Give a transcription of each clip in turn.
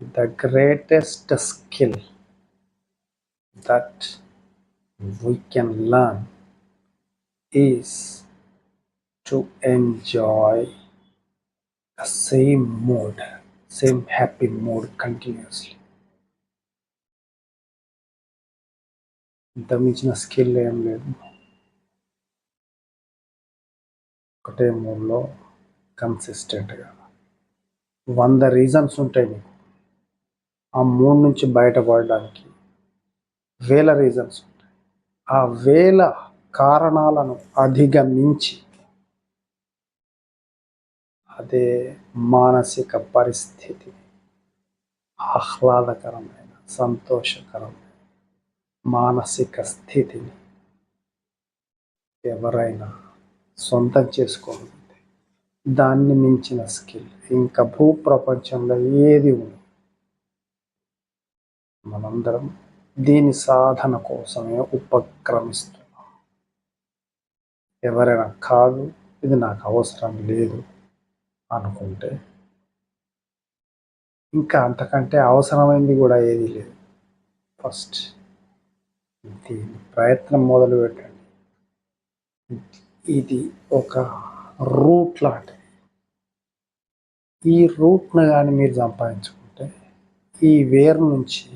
The greatest skill that we can learn is to enjoy the same happy mood continuously. ఇంత మించిన skill ఏం లేదు. ఒకటే మూడ్లో కన్సిస్టెంట్గా 100 రీజన్స్ ఉంటాయి మీకు ఆ మూడ్ నుంచి బయటపడడానికి. వేల రీజన్స్ ఉంటాయి. ఆ వేల కారణాలను అధిగమించి అదే మానసిక పరిస్థితి ఆహ్లాదకరమైన సంతోషకరమైన మానసిక స్థితిని ఎవరైనా సొంతం చేసుకోగలిగితే దాన్ని మించిన స్కిల్ ఇంకా భూప్రపంచంలో ఏది ఉంది. మనందరం దీని సాధన కోసమే ఉపక్రమిస్తున్నాం. ఎవరైనా కాదు ఇది నాకు అవసరం లేదు అనుకుంటే ఇంకా అంతకంటే అవసరమైంది కూడా ఏది లేదు. ఫస్ట్ దీని ప్రయత్నం మొదలు పెట్టండి. ఇది ఒక రూట్ లాంటిది. ఈ రూట్ను కానీ మీరు సంపాదించుకుంటే ఈ వేరు నుంచి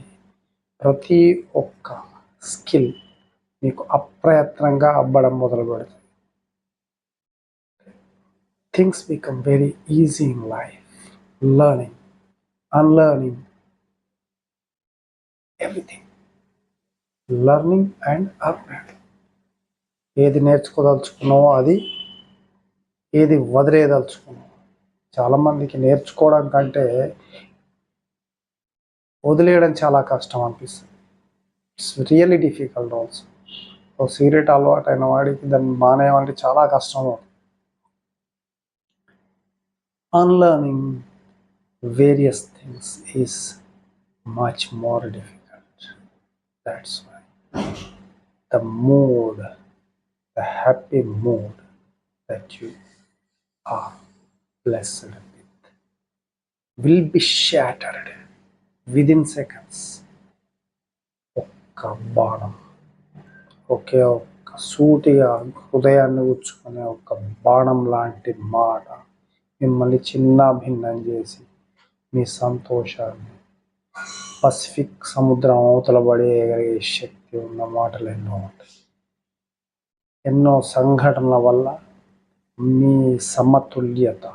ప్రతి ఒక్క స్కిల్ మీకు అప్రయత్నంగా అబ్బడం మొదలు పెడుతుంది. Things become very easy in life. Learning, unlearning, everything. Learning and unlearning. ఏది నేర్చుకోదలుచుకున్నావో అది, ఏది వదిలేయదలుచుకున్నావు. చాలామందికి నేర్చుకోవడం కంటే వదిలేయడం చాలా కష్టం అనిపిస్తుంది. It's really difficult also. ఓ సిగరెట్ అలవాటు అయిన వాడికి దాన్ని మానేయాలంటే చాలా కష్టం. Unlearning various things is much more difficult. That's why the mood, the happy mood that you are blessed with will be shattered within seconds. ఒక్క బాణం, ఒకే ఒక్క సూటిగా హృదయాన్ని ఉచ్చుకునే ఒక్క బాణం లాంటి మాట మిమ్మల్ని చిన్న భిన్నం చేసి మీ సంతోషాన్ని పసిఫిక్ సముద్రం అవతల పడేయగలిగే శక్తి ఉన్న మాటలు ఎన్నో ఉంటాయి. ఎన్నో సంఘటనల వల్ల మీ సమతుల్యత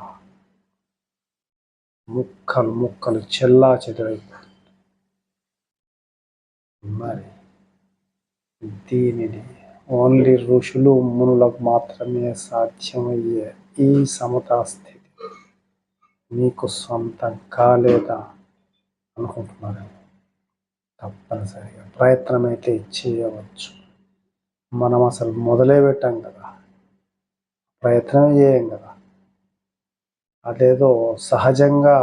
ముక్కలు ముక్కలు చెల్లా చెదరైపోతుంది. మరి దీనిని ఓన్లీ ఋషులు మునులకు మాత్రమే సాధ్యమయ్యే ఈ సమతా స్థితి మీకు సొంతం కాలేదా అనుకుంటున్నారు. తప్పనిసరిగా ప్రయత్నం అయితే చేయవచ్చు. మనం అసలు మొదలే పెట్టాం కదా, ప్రయత్నమే చేయం కదా. అదేదో సహజంగా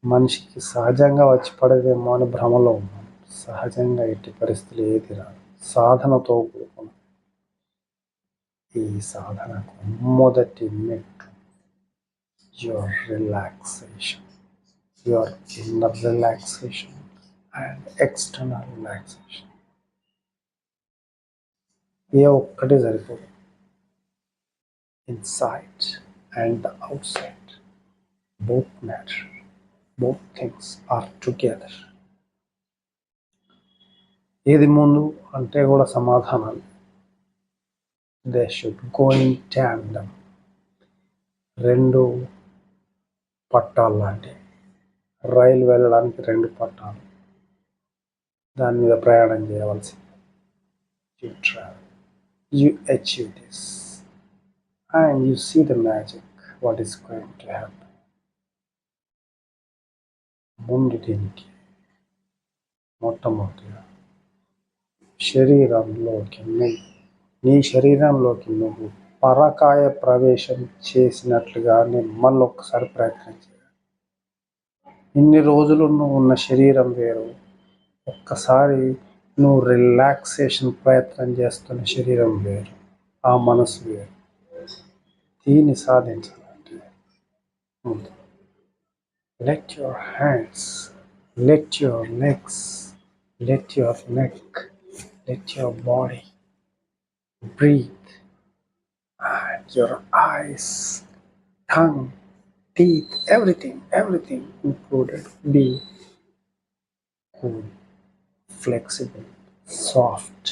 మనిషికి సహజంగా వచ్చి పడేదేమో అని భ్రమలో ఉన్నాం. సహజంగా ఎట్టి పరిస్థితులు ఏది రాదు. సాధనతో కూడుకున్న ఈ సాధనకు మొదటి మెట్టు your relaxation, your inner relaxation and external relaxation. ఏ ఒక్కటి సరిపోదు. Inside and the outside both matter, both things are together. ఏది ముందు అంటే కూడా సమాధానాలు. They should go in tandem. రెండు పట్టాలు లాంటివి. రైలు వెళ్ళడానికి రెండు పట్టాలు, దాని మీద ప్రయాణం చేయవలసింది. You travel, you achieve this and you see the magic what is going to happen. ముందు దీనికి మొట్టమొదటిగా నీ శరీరంలోకి నువ్వు పరకాయ ప్రవేశం చేసినట్లుగానే మళ్ళీ ఒక్కసారి ప్రయత్నం చేయాలి. ఇన్ని రోజులు నువ్వు ఉన్న శరీరం వేరు, ఒక్కసారి నువ్వు రిలాక్సేషన్ ప్రయత్నం చేస్తున్న శరీరం వేరు, ఆ మనసు వేరు. దీన్ని సాధించాలంటే ముందు let your hands Let your legs, let your neck, let your body breathe, and your eyes, tongue, teeth, everything included be cool, flexible, soft.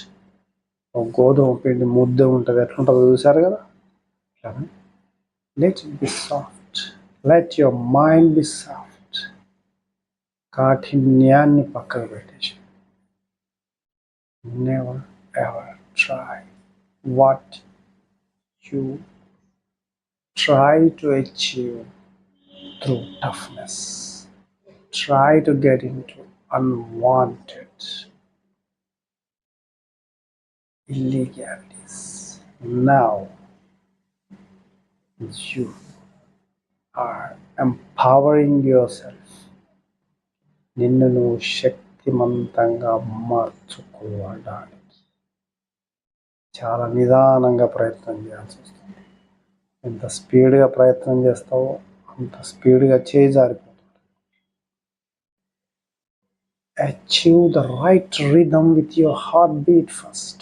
గోధుమ పిండి ముద్ద ఉంటుంది ఎట్లుంటుందో చూసారు కదా అట్లానే let it be soft, let your mind be soft. కాఠిన్యాన్ని పక్కకు పెట్టేసి never ever try what you try to achieve through toughness. Try to get into unwanted illegalities. Now you are empowering yourself. నిన్ను నువ్వు శక్తిమంతంగా మార్చుకోవడానికి చాలా నిదానంగా ప్రయత్నం చేయాల్సి వస్తుంది. ఎంత స్పీడ్గా ప్రయత్నం చేస్తావో అంత స్పీడ్గా చేజారిపోతుంది. Achieve the right rhythm with your heartbeat first.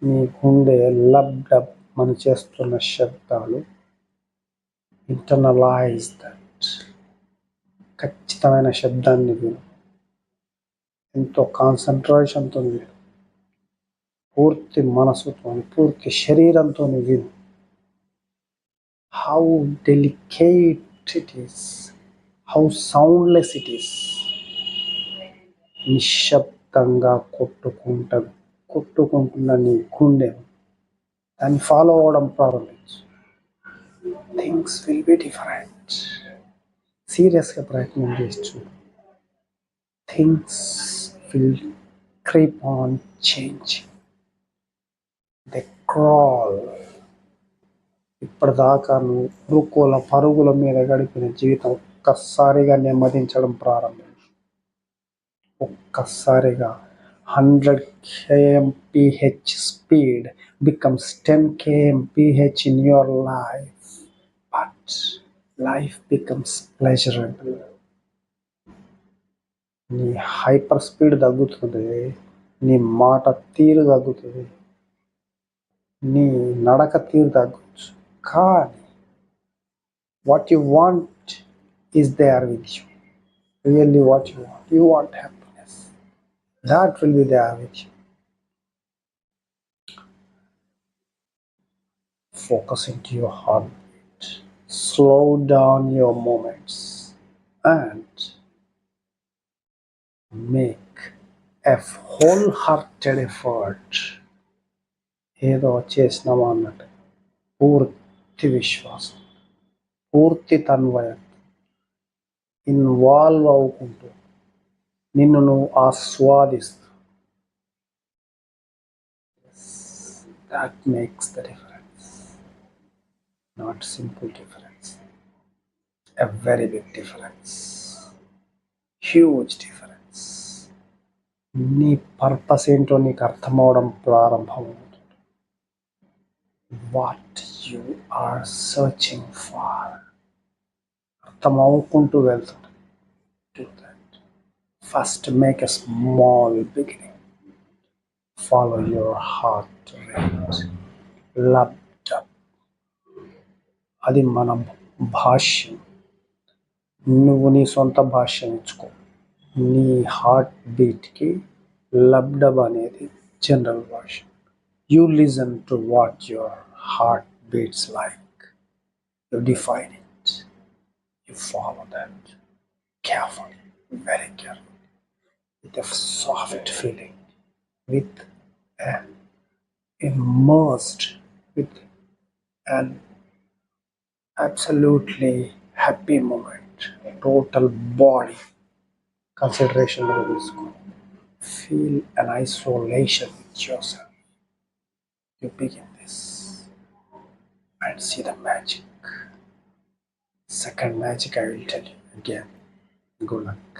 నీ గుండె లబ్ డబ్ మనం చేస్తున్న శబ్దాలు ఇంటర్నలైజ్ దట్. ఖచ్చితమైన శబ్దాన్ని విను, ఎంతో కాన్సన్ట్రేషన్తో విను, పూర్తి మనసుతో పూర్తి శరీరంతో విను. How delicate it is, how soundless it is. నిశ్శబ్దంగా కొట్టుకుంటున్న నీ గుండెను దాన్ని ఫాలో అవ్వడం ప్రారంభించు. Things will be different. సీరియస్గా ప్రయత్నం చేసి చూడు. Things will creep on changing. They crawl. ఇప్పటిదాకా నువ్వు పరుగుల మీద గడిపిన జీవితం ఒక్కసారిగా నెమ్మదించడం ప్రారంభించు. ఒక్కసారిగా 100 kmph speed becomes 10 kmph in your life, but life becomes pleasurable. నీ హైపర్ స్పీడ్ తగ్గుతుంది, నీ మాట తీరు తగ్గుతుంది, నీ నడక తీరు తగ్గచ్చు, కానీ what you want is there with you. Really what you want happiness, that will be there with you. Focus into your heartbeat, slow down your moments, and make a wholehearted effort. ఏదో చేసినామా అన్నట్టు పూర్తి విశ్వాసం, పూర్తి తన్వయం, involve అవ్వుకుంటూ నిన్ను నువ్వు ఆస్వాదిస్తూ. That makes the difference. Not simple difference, a very big difference, huge difference. నీ purpose ఏంటో నీకు అర్థమవడం ప్రారంభమవుతుంది. What you are searching for అర్థమవుకుంటూ వెళ్తుంది. Do that. First make a small beginning. Follow your heart rate. Loved up. అది మన భాష్యం. నువ్వు నీ సొంత భాష్యం ఇచ్చుకో. నీ హార్ట్ బీట్కి లబ్డబ్ అనేది జనరల్ భాష. You listen to what your heart beats like. You define it. You follow that carefully, very carefully, with a soft feeling, with an immersed, with an absolutely happy moment, total body consideration of this. Feel an isolation with yourself. You begin this and see the magic. Second magic I will tell you again. Good luck.